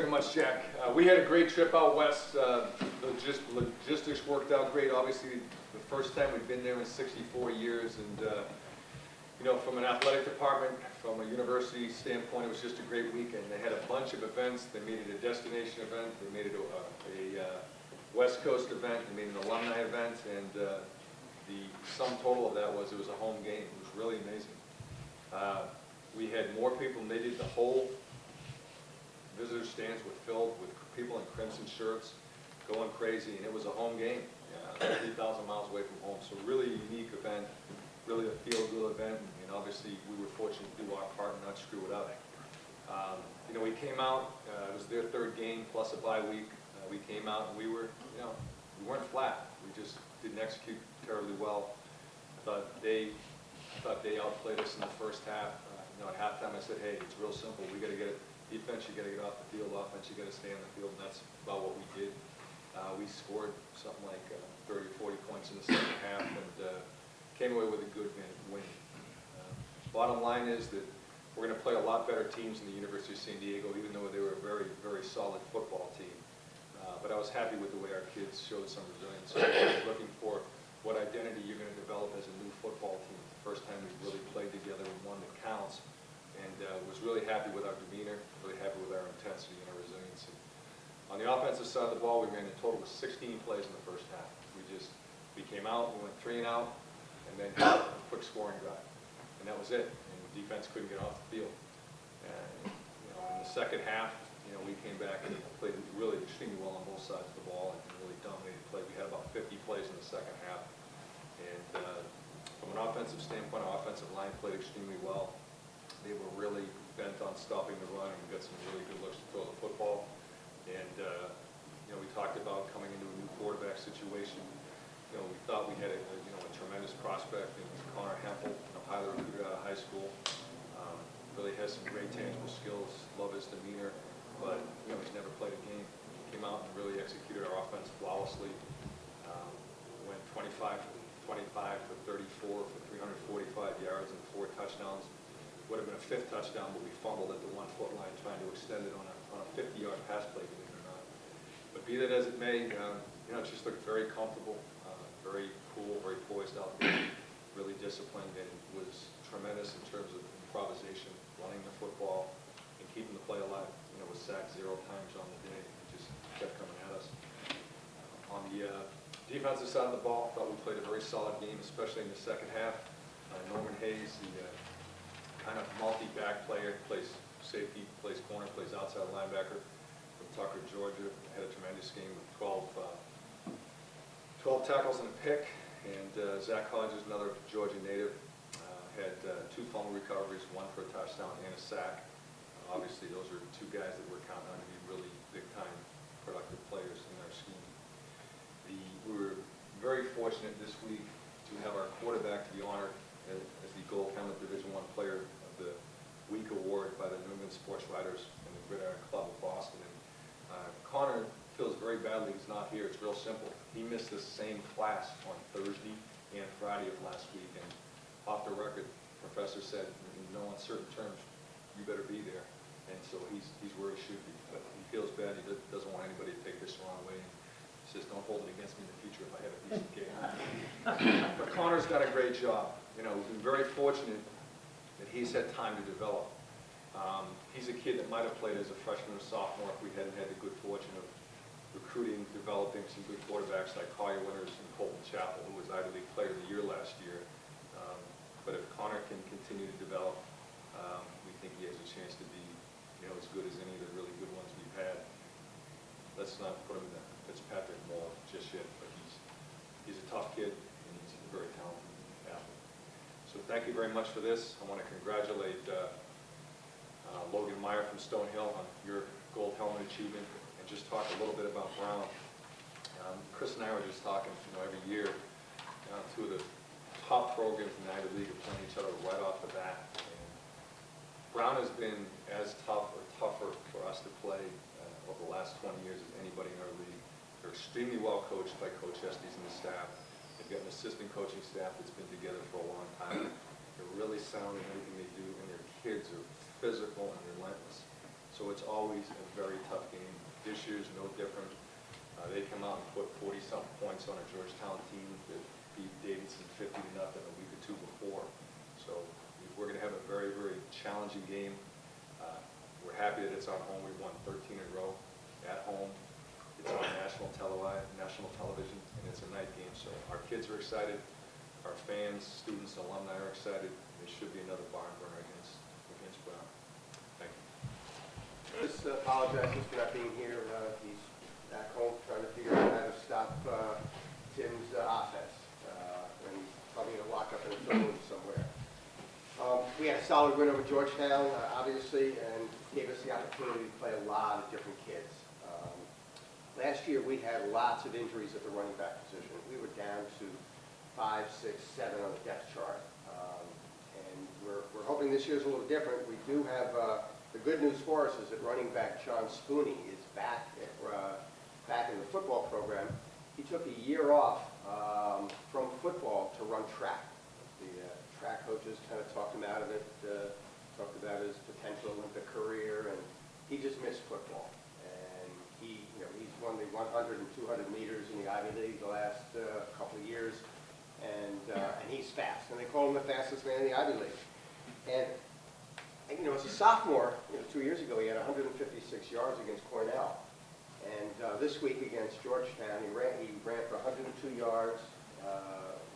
very much, Jack. We had a great trip out west. Logistics worked out great. Obviously, the first time we've been there in 64 years, and you know, from an athletic department, from a university standpoint, it was just a great weekend. They had a bunch of events. They made it a destination event. They made it a West Coast event. They made it an alumni event, and the sum total of that was it was a home game. It was really amazing. We had more people than they did. The whole visitor stands were filled with people in crimson shirts, going crazy, and it was a home game, 3,000 miles away from home. So really unique event, really a feel-good event, and obviously we were fortunate to do our part and not screw it up. You know, we came out, it was their third game plus a bye week. We came out and we were, you know, we weren't flat. We just didn't execute terribly well. I thought they outplayed us in the first half. You know, at halftime I said, hey, it's real simple. We got to get it. Defense, you got to get off the field. Offense, you got to stay on the field, and that's about what we did. We scored something like 30 or 40 points in the second half, and came away with a good win. Bottom line is that we're going to play a lot better teams in the University of San Diego, even though they were a very, very solid football team. But I was happy with the way our kids showed some resilience. So I was looking for what identity you're going to develop as a new football team. The first time we really played together in one that counts. And was really happy with our demeanor, really happy with our intensity and our resiliency. On the offensive side of the ball, we ran a total of 16 plays in the first half. We came out, we went 3 and out, and then a quick scoring drive. And that was it. And the defense couldn't get off the field. And you know, in the second half, you know, we came back and played really extremely well on both sides of the ball and really dominated play. We had about 50 plays in the second half. And from an offensive standpoint, our offensive line played extremely well. They were really bent on stopping the run and got some really good looks to throw the football. And you know, we talked about coming into a new quarterback situation. You know, we thought we had a tremendous prospect in Connor Hempel, a highly recruited out of high school. Really has some great tangible skills. Love his demeanor, but you know, he's never played a game. He came out and really executed our offense flawlessly. Went 25 for 34 for 345 yards and 4 touchdowns. Would have been a 5th touchdown, but we fumbled at the 1-foot line trying to extend it on a 50-yard pass play, believe it or not. But be that as it may, you know, it just looked very comfortable, very cool, very poised out there, really disciplined, and was tremendous in terms of improvisation, running the football, and keeping the play alive. You know, was sacked 0 times on the day. It just kept coming at us. On the defensive side of the ball, I thought we played a very solid game, especially in the second half. Norman Hayes, the kind of multi-back player, plays safety, plays corner, plays outside linebacker from Tucker, Georgia. Had a tremendous game with 12 tackles and a pick. And Zach Hodges, another Georgia native, had 2 fumble recoveries, 1 for a touchdown and a sack. Obviously, those are 2 guys that we're counting on to be really big-time productive players in our scheme. We were very fortunate this week to have our quarterback to be honored as the Gold Helmet Division I Player of the Week award by the New England Sports Writers and the Gridiron Club of Boston. And Connor feels very badly he's not here. It's real simple. He missed the same class on Thursday and Friday of last week, and off the record, Professor said, in no uncertain terms, you better be there. And so he's where he should be. But he feels bad. He doesn't want anybody to take this the wrong way. He says, don't hold it against me in the future if I have a decent game. But Connor's done a great job. You know, we've been very fortunate that he's had time to develop. He's a kid that might have played as a freshman or sophomore if we hadn't had the good fortune of recruiting, developing some good quarterbacks like Collier Winters and Colton Chappell, who was Ivy League Player of the Year last year. But if Connor can continue to develop, we think he has a chance to be, you know, as good as any of the really good ones we've had. Let's not put him in the Fitzpatrick mold just yet, but he's a tough kid and he's a very talented athlete. So thank you very much for this. I want to congratulate Logan Meyer from Stonehill on your gold helmet achievement, and just talk a little bit about Brown. Chris and I were just talking, you know, every year, 2 of the top programs in the Ivy League are playing each other right off the bat. And Brown has been as tough or tougher for us to play over the last 20 years as anybody in our league. They're extremely well coached by Coach Estes and the staff. They've got an assistant coaching staff that's been together for a long time. They're really sound in everything they do, and their kids are physical and relentless. So it's always a very tough game. This year's no different. They come out and put 40-something points on a Georgetown team that beat Davidson 50-0 a week or two before. So we're going to have a very, very challenging game. We're happy that it's on home. We've won 13 in a row at home. It's on national television, and it's a night game. So our kids are excited. Our fans, students, alumni are excited. It should be another barn burner against Brown. Thank you. Just apologizes for not being here. He's back home trying to figure out how to stop Tim's offense. And he's probably going to lock up in a film room somewhere. We had a solid win over Georgetown, obviously, and gave us the opportunity to play a lot of different kids. Last year, we had lots of injuries at the running back position. We were down to 5, 6, 7 on the depth chart. And we're hoping this year's a little different. We do have, the good news for us is that running back John Spooney is back in the football program. He took a year off from football to run track. The track coaches kind of talked him out of it, talked about his potential Olympic career, and he just missed football. And he's won the 100 and 200 meters in the Ivy League the last couple of years, and he's fast. And they call him the fastest man in the Ivy League. And as a sophomore, 2 years ago, he had 156 yards against Cornell. And this week against Georgetown, he ran for 102 yards,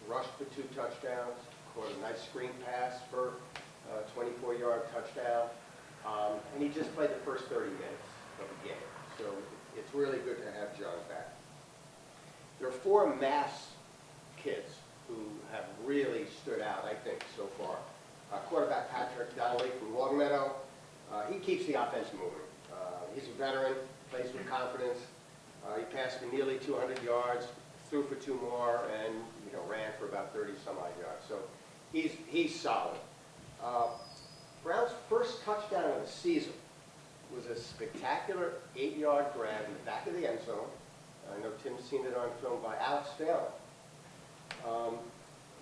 rushed for 2 touchdowns, caught a nice screen pass for a 24-yard touchdown, and he just played the first 30 minutes of the game. So it's really good to have John back. There are 4 Mass kids who have really stood out, I think, so far. Quarterback Patrick Donnelly from Longmeadow, he keeps the offense moving. He's a veteran, plays with confidence. He passed for nearly 200 yards, threw for 2 more, and ran for about 30-some-odd yards. So he's solid. Brown's first touchdown of the season was a spectacular 8-yard grab in the back of the end zone. I know Tim's seen it on film by Alex Phelan.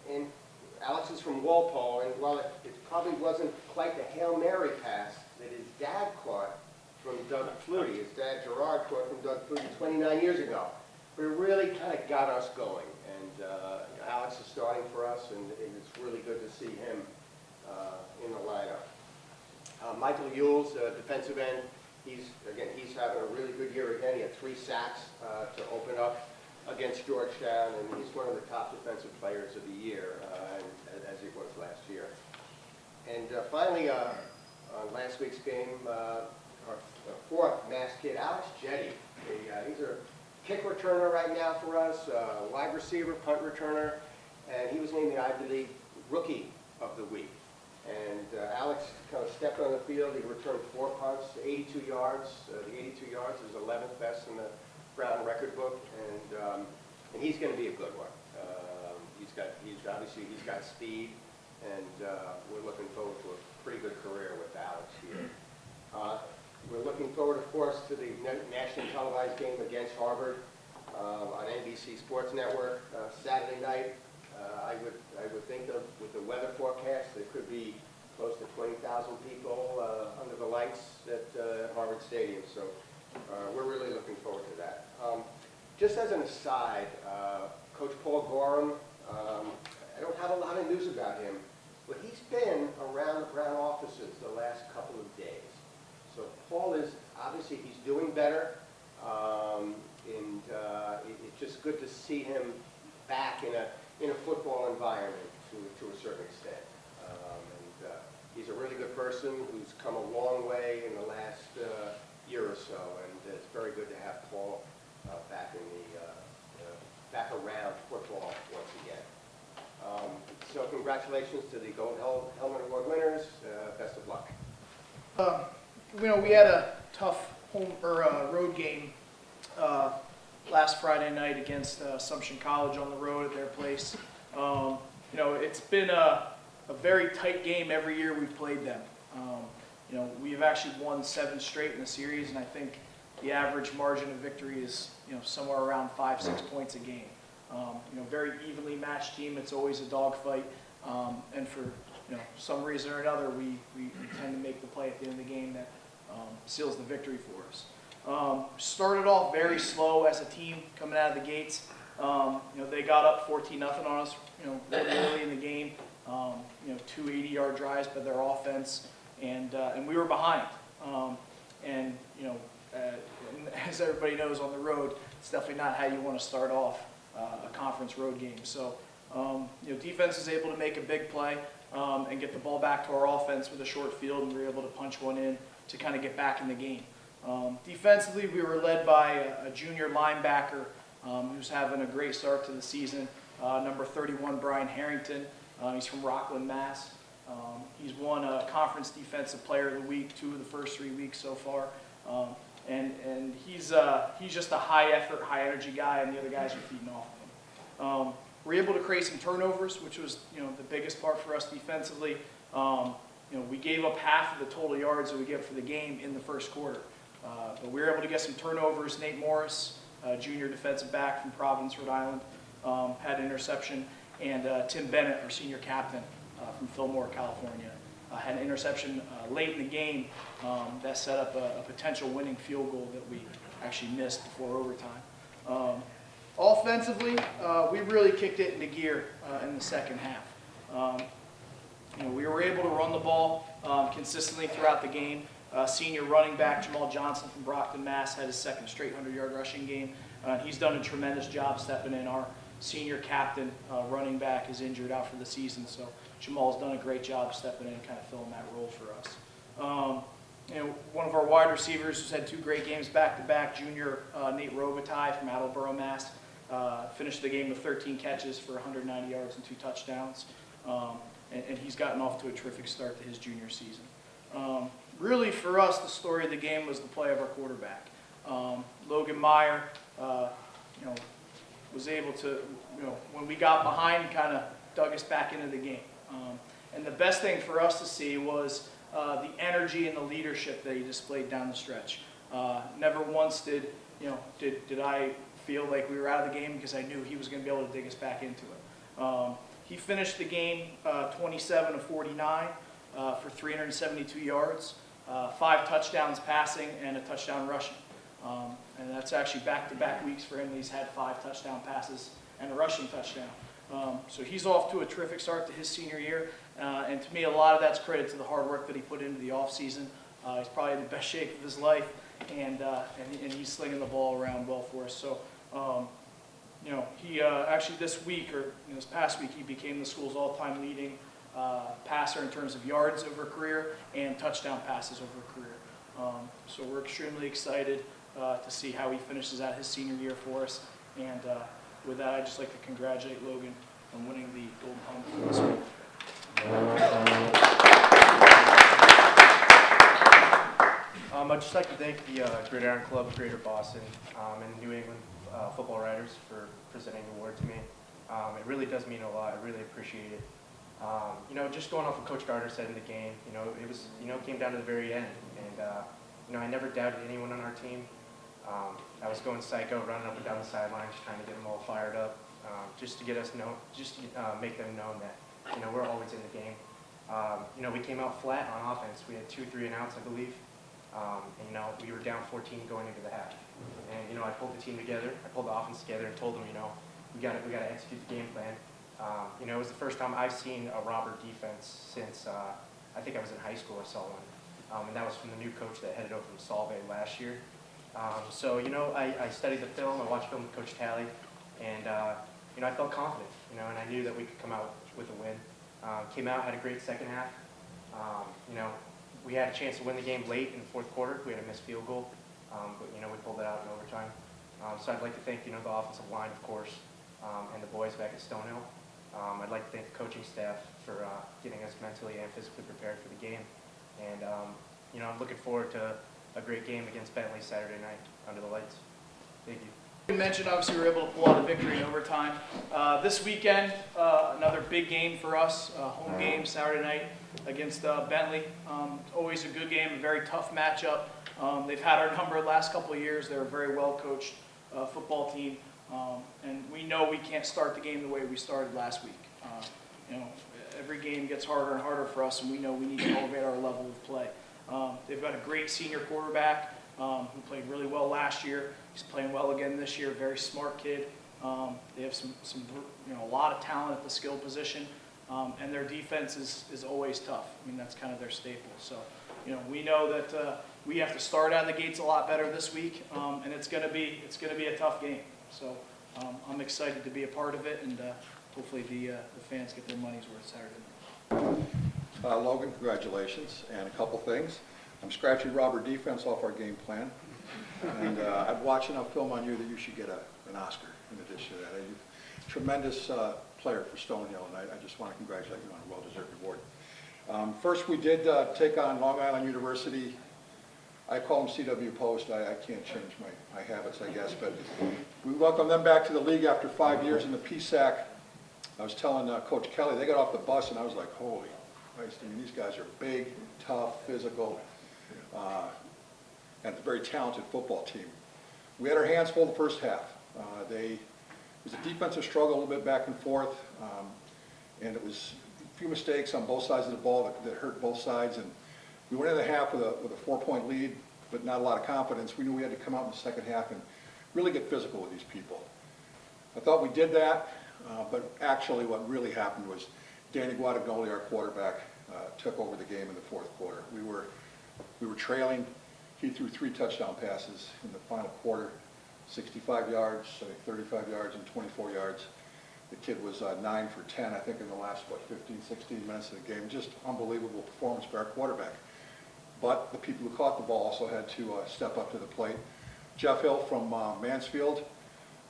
And Alex is from Walpole, and while it probably wasn't quite the Hail Mary pass that his dad caught from Doug Flutie, his dad Gerard caught from Doug Flutie 29 years ago, but it really kind of got us going. And Alex is starting for us, and it's really good to see him in the lineup. Michael Ewell's defensive end. He's having a really good year again. He had 3 sacks to open up against Georgetown, and he's one of the top defensive players of the year, as he was last year. And finally, on last week's game, our 4th Mass kid, Alex Jetty. He's a kick returner right now for us, wide receiver, punt returner, and he was named the Ivy League Rookie of the Week. And Alex kind of stepped on the field. He returned 4 punts, 82 yards. The 82 yards is 11th best in the Brown record book, and he's going to be a good one. Obviously he's got speed, and we're looking forward to a pretty good career with Alex here. We're looking forward, of course, to the nationally televised game against Harvard on NBC Sports Network Saturday night. I would think that with the weather forecast, there could be close to 20,000 people under the lights at Harvard Stadium. So we're really looking forward to that. Just as an aside, Coach Paul Gorham, I don't have a lot of news about him, but he's been around the Brown offices the last couple of days. So Paul is, obviously, he's doing better, and it's just good to see him back in a football environment to a certain extent. He's a really good person who's come a long way in the last year or so, and it's very good to have Paul back around football once again. So congratulations to the Gold Helmet Award winners. Best of luck. We had a tough road game last Friday night against Assumption College on the road at their place. It's been a very tight game every year we've played them. We've actually won 7 straight in the series, and I think the average margin of victory is somewhere around 5-6 points a game. Very evenly matched team. It's always a dogfight, and for some reason or another, we tend to make the play at the end of the game that seals the victory for us. Started off very slow as a team coming out of the gates. They got up 14-0 on us, really early in the game. 2 80-yard drives by their offense, and we were behind. As everybody knows on the road, it's definitely not how you want to start off a conference road game. So, defense is able to make a big play and get the ball back to our offense with a short field, and we were able to punch one in to kind of get back in the game. Defensively, we were led by a junior linebacker who's having a great start to the season, number 31, Brian Harrington. He's from Rockland, Mass. He's won a Conference Defensive Player of the Week 2 of the first 3 weeks so far. And he's just a high-effort, high-energy guy, and the other guys are feeding off of him. We're able to create some turnovers, which was the biggest part for us defensively. We gave up half of the total yards that we get for the game in the first quarter. But we were able to get some turnovers. Nate Morris, junior defensive back from Providence, Rhode Island, had an interception. And Tim Bennett, our senior captain from Fillmore, California, had an interception late in the game that set up a potential winning field goal that we actually missed before overtime. Offensively, we really kicked it into gear in the second half. We were able to run the ball consistently throughout the game. Senior running back Jamal Johnson from Brockton, Mass. had his second straight 100-yard rushing game. He's done a tremendous job stepping in. Our senior captain running back is injured out for the season, so Jamal's done a great job stepping in and kind of filling that role for us. One of our wide receivers who's had 2 great games back-to-back, junior Nate Robitaille from Attleboro, Mass. Finished the game with 13 catches for 190 yards and 2 touchdowns. And he's gotten off to a terrific start to his junior season. Really, for us, the story of the game was the play of our quarterback. Logan Meyer, was able to, when we got behind, kind of dug us back into the game. And the best thing for us to see was the energy and the leadership that he displayed down the stretch. Never once did I feel like we were out of the game, because I knew he was going to be able to dig us back into it. He finished the game 27 of 49 for 372 yards, 5 touchdowns passing, and a touchdown rushing. And that's actually back-to-back weeks for him. He's had 5 touchdown passes and a rushing touchdown. So he's off to a terrific start to his senior year. And to me, a lot of that's credit to the hard work that he put into the offseason. He's probably in the best shape of his life, and he's slinging the ball around well for us. So, he actually this week, or this past week, he became the school's all-time leading passer in terms of yards over a career and touchdown passes over a career. So we're extremely excited to see how he finishes out his senior year for us. And with that, I'd just like to congratulate Logan on winning the Golden Helmet for this week. I'd just like to thank the Gridiron Club of Greater Boston and New England Football Writers for presenting the award to me. It really does mean a lot. I really appreciate it. Just going off what Coach Gardner said in the game, it was, came down to the very end. And, I never doubted anyone on our team. I was going psycho, running up and down the sidelines, trying to get them all fired up, just to get us know, just to make them know that, we're always in the game. We came out flat on offense. We had 2 3-and-outs, I believe. And, we were down 14 going into the half. And, I pulled the team together. I pulled the offense together and told them, we got to execute the game plan. It was the first time I've seen a robber defense since I think I was in high school. I saw one, and that was from the new coach that headed over from Solvay last year. I studied the film. I watched film with Coach Talley, and I felt confident. And I knew that we could come out with a win. Came out, had a great second half. We had a chance to win the game late in the fourth quarter. We had a missed field goal, but we pulled it out in overtime. So I'd like to thank the offensive line, of course, and the boys back at Stonehill. I'd like to thank the coaching staff for getting us mentally and physically prepared for the game. And I'm looking forward to a great game against Bentley Saturday night under the lights. Thank you. You mentioned, obviously, we were able to pull out a victory in overtime. This weekend, another big game for us, home game Saturday night against Bentley. Always a good game, a very tough matchup. They've had our number the last couple of years. They're a very well-coached football team. And we know we can't start the game the way we started last week. Every game gets harder and harder for us, and we know we need to elevate our level of play. They've got a great senior quarterback who played really well last year. He's playing well again this year. Very smart kid. They have some a lot of talent at the skill position, and their defense is always tough. I mean, that's kind of their staple. So, we know that we have to start out of the gates a lot better this week, and it's going to be a tough game. So, I'm excited to be a part of it, and hopefully the fans get their money's worth Saturday night. Logan, congratulations, and a couple things. I'm scratching Robert defense off our game plan, and I've watched enough film on you that you should get an Oscar in addition to that. You're a tremendous player for Stonehill, and I just want to congratulate you on a well-deserved reward. First, we did take on Long Island University. I call them CW Post. I can't change my habits, I guess, but we welcomed them back to the league after 5 years in the PSAC. I was telling Coach Kelly, they got off the bus, and I was like, holy Christ, I mean, these guys are big, tough, physical, and a very talented football team. We had our hands full the first half. It was a defensive struggle, a little bit back and forth, and it was a few mistakes on both sides of the ball that hurt both sides. And we went into the half with a 4-point lead, but not a lot of confidence. We knew we had to come out in the second half and really get physical with these people. I thought we did that, but actually what really happened was Danny Guadagnoli, our quarterback, took over the game in the fourth quarter. We were trailing. He threw 3 touchdown passes in the final quarter, 65 yards, 35 yards, and 24 yards. The kid was 9 for 10, I think, in the last, 15, 16 minutes of the game. Just unbelievable performance by our quarterback. But the people who caught the ball also had to step up to the plate. Jeff Hill from Mansfield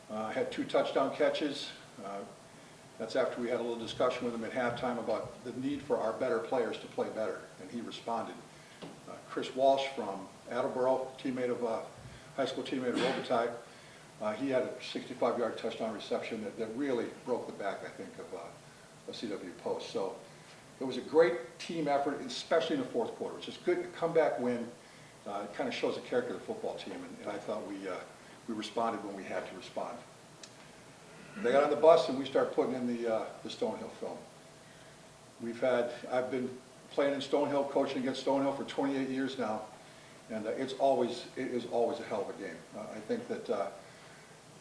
had 2 touchdown catches. That's after we had a little discussion with him at halftime about the need for our better players to play better, and he responded. Chris Walsh from Attleboro, high school teammate of Robitaille, he had a 65-yard touchdown reception that really broke the back, I think, of CW Post. So it was a great team effort, especially in the fourth quarter. It's just good comeback win. It kind of shows the character of the football team, and I thought we responded when we had to respond. They got on the bus, and we started putting in the Stonehill film. I've been playing in Stonehill, coaching against Stonehill for 28 years now, and it is always a hell of a game. I think that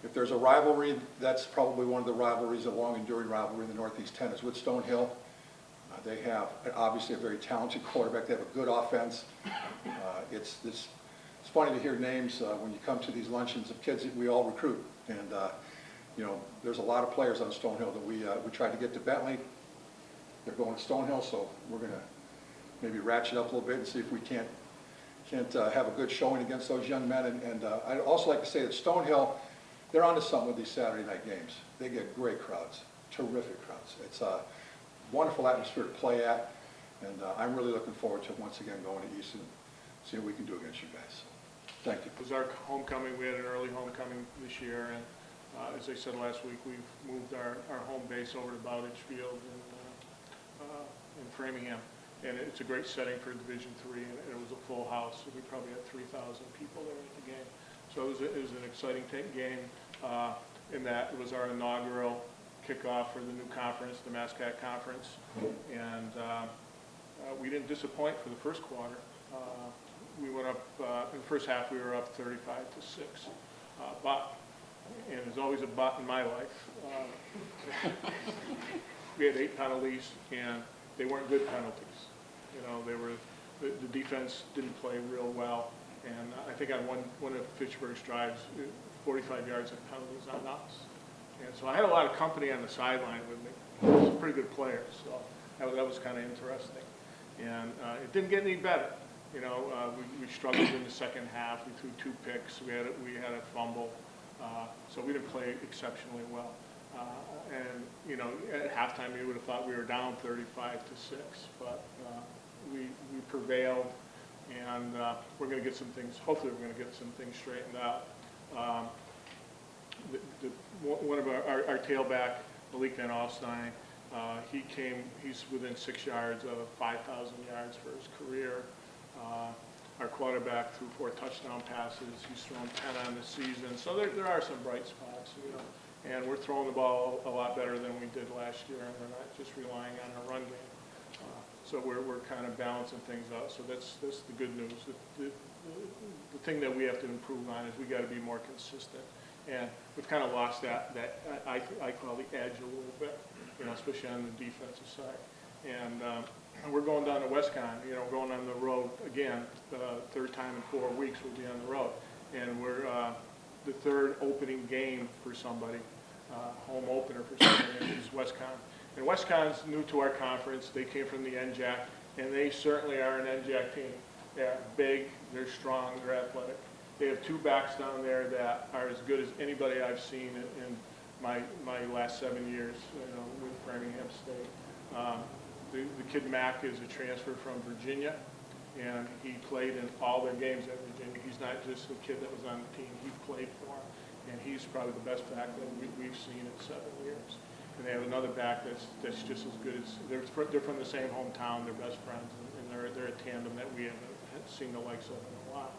if there's a rivalry, that's probably one of the rivalries, a long enduring rivalry in the Northeast 10 is with Stonehill. They have obviously a very talented quarterback. They have a good offense. It's funny to hear names when you come to these luncheons of kids that we all recruit, and there's a lot of players on Stonehill that we tried to get to Bentley. They're going to Stonehill, so we're going to maybe ratchet up a little bit and see if we can't have a good showing against those young men. And I'd also like to say that Stonehill, they're onto something with these Saturday night games. They get great crowds, terrific crowds. It's a wonderful atmosphere to play at, and I'm really looking forward to once again going to Easton, see what we can do against you guys. So, thank you. It was our homecoming. We had an early homecoming this year, and as I said last week, we've moved our home base over to Bowditch Field in Framingham, and it's a great setting for Division III, and it was a full house. So we probably had 3,000 people there at the game. So it was an exciting game in that it was our inaugural kickoff for the new conference, the Mascot Conference, and we didn't disappoint for the first quarter. We went up, in the first half we were up 35-6, but, and there's always a but in my life, we had 8 penalties, and they weren't good penalties. The defense didn't play real well, and I think on one of Fitchburg's drives, 45 yards of penalties on us. And so I had a lot of company on the sideline with me. Some pretty good players, so that was kind of interesting. And it didn't get any better. We struggled in the second half. We threw 2 picks. We had a fumble, so we didn't play exceptionally well. And at halftime, you would have thought we were down 35-6, but we prevailed, and we're going to get some things. Hopefully, we're going to get some things straightened out. One of our tailback, Malik Van Alstyne, he's within 6 yards of 5,000 yards for his career. Our quarterback threw 4 touchdown passes. He's thrown 10 on the season. So there are some bright spots, and we're throwing the ball a lot better than we did last year, and we're not just relying on our run game. So we're kind of balancing things out. So that's the good news. The thing that we have to improve on is we got to be more consistent. And we've kind of lost that I call the edge a little bit, you know, especially on the defensive side. And we're going down to WestCon, you know, going on the road again, third time in 4 weeks we'll be on the road. And we're the third opening game for somebody, home opener for somebody is WestCon. And WestCon's new to our conference. They came from the NJAC, and they certainly are an NJAC team. They're big, they're strong, they're athletic. They have 2 backs down there that are as good as anybody I've seen in my last 7 years, you know, with Framingham State. The kid Mac is a transfer from Virginia, and he played in all their games at Virginia. He's not just a kid that was on the team, he played for them, and he's probably the best back that we've seen in 7 years. And they have another back that's just as good as, they're from the same hometown, they're best friends, and they're a tandem that we haven't seen the likes of in a while.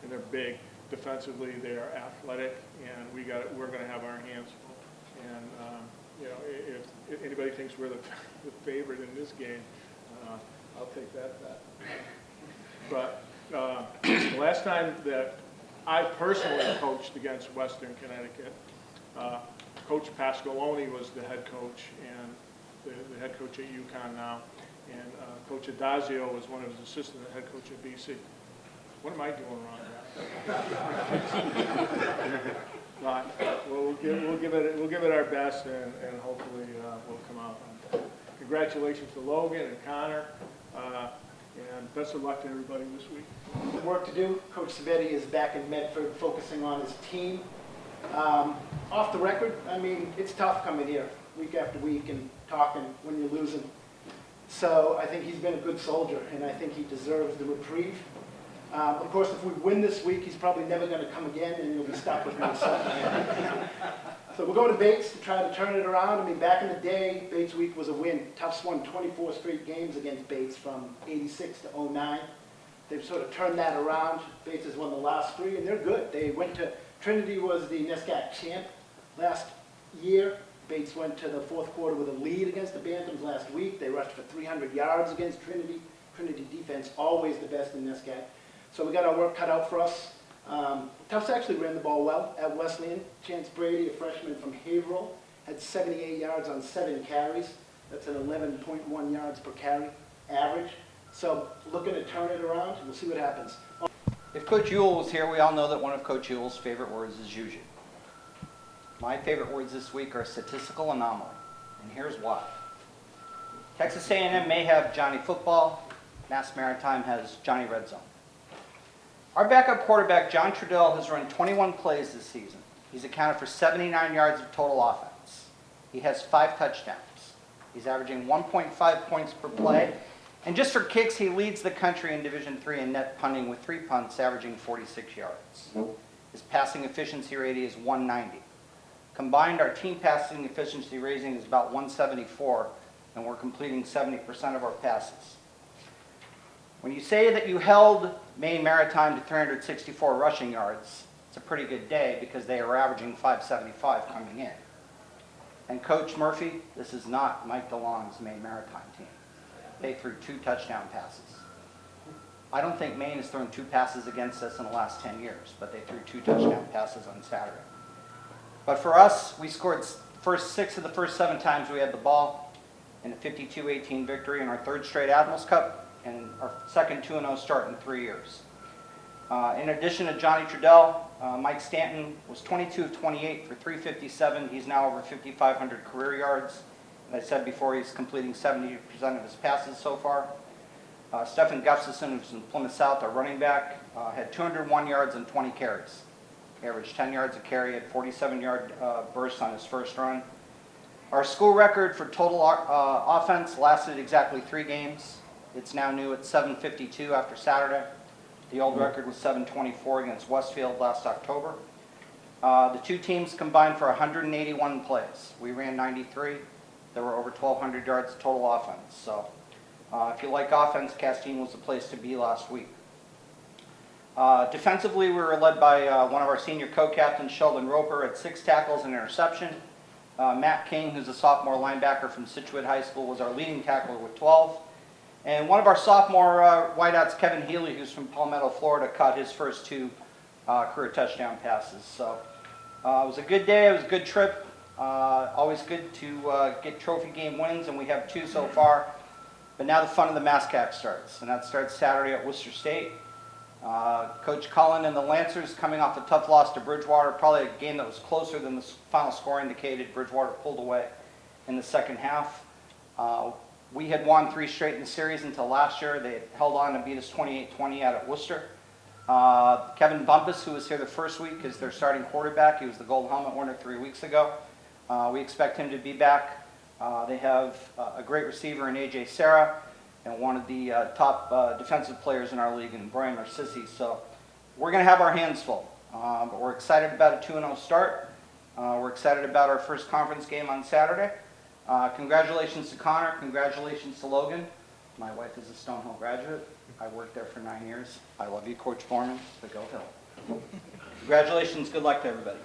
And they're big. Defensively, they are athletic, and we're going to have our hands full. And you know, if anybody thinks we're the favorite in this game, I'll take that bet. But the last time that I personally coached against Western Connecticut, Coach Pasqualoni was the head coach, and the head coach at UConn now, and Coach Adazio was one of his assistant head coach at BC. What am I doing wrong there? We'll give it our best, and hopefully we'll come out on top. Congratulations to Logan and Connor, and best of luck to everybody this week. Work to do. Coach Savetti is back in Medford focusing on his team. Off the record, I mean, it's tough coming here week after week and talking when you're losing. So I think he's been a good soldier, and I think he deserves the reprieve. Of course, if we win this week, he's probably never going to come again, and he'll be stuck with Minnesota. So we're going to Bates to try to turn it around. I mean, back in the day, Bates Week was a win. Tufts won 24 straight games against Bates from '86 to '09. They've sort of turned that around. Bates has won the last 3, and they're good. They went to, Trinity was the NESCAC champ last year. Bates went to the 4th quarter with a lead against the Bantams last week. They rushed for 300 yards against Trinity. Trinity defense, always the best in NESCAC. So we got our work cut out for us. Tufts actually ran the ball well at Wesleyan. Chance Brady, a freshman from Haverhill, had 78 yards on 7 carries. That's an 11.1 yards per carry average. So looking to turn it around, we'll see what happens. If Coach Ewell was here, we all know that one of Coach Ewell's favorite words is juju. My favorite words this week are statistical anomaly, and here's why. Texas A&M may have Johnny Football, Mass Maritime has Johnny Red Zone. Our backup quarterback, John Trudell, has run 21 plays this season. He's accounted for 79 yards of total offense. He has 5 touchdowns. He's averaging 1.5 points per play. And just for kicks, he leads the country in Division III in net punting with 3 punts, averaging 46 yards. His passing efficiency rating is 190. Combined, our team passing efficiency rating is about 174, and we're completing 70% of our passes. When you say that you held Maine Maritime to 364 rushing yards, it's a pretty good day because they are averaging 575 coming in. And Coach Murphy, this is not Mike DeLong's Maine Maritime team. They threw 2 touchdown passes. I don't think Maine has thrown 2 passes against us in the last 10 years, but they threw 2 touchdown passes on Saturday. But for us, we scored first 6 of the first 7 times we had the ball in a 52-18 victory in our 3rd straight Admirals Cup and our second 2-0 start in 3 years. In addition to Johnny Trudell, Mike Stanton was 22 of 28 for 357. He's now over 5,500 career yards. As I said before, he's completing 70% of his passes so far. Stephen Gustafson, who's in Plymouth South, our running back, had 201 yards and 20 carries. He averaged 10 yards a carry, had 47-yard bursts on his first run. Our school record for total offense lasted exactly 3 games. It's now new at 752 after Saturday. The old record was 724 against Westfield last October. The 2 teams combined for 181 plays. We ran 93. There were over 1,200 yards of total offense. So if you like offense, Castine was the place to be last week. Defensively, we were led by one of our senior co-captains, Sheldon Roper, at 6 tackles and interception. Matt King, who's a sophomore linebacker from Situate High School, was our leading tackler with 12. And one of our sophomore wideouts, Kevin Healy, who's from Palmetto, Florida, caught his first 2 career touchdown passes. So it was a good day. It was a good trip. Always good to get trophy game wins, and we have 2 so far. But now the fun of the MASCAC starts, and that starts Saturday at Worcester State. Coach Cullen and the Lancers coming off a tough loss to Bridgewater, probably a game that was closer than the final score indicated. Bridgewater pulled away in the second half. We had won 3 straight in the series until last year. They had held on to beat us 28-20 out at Worcester. Kevin Bumpus, who was here the first week, is their starting quarterback. He was the gold helmet winner 3 weeks ago. We expect him to be back. They have a great receiver in A.J. Sarah and one of the top defensive players in our league in Brian Narcissi. So we're going to have our hands full. But we're excited about a 2-0 start. We're excited about our first conference game on Saturday. Congratulations to Connor. Congratulations to Logan. My wife is a Stonehill graduate. I worked there for 9 years. I love you, Coach Foreman. So go Hill. Congratulations. Good luck to everybody.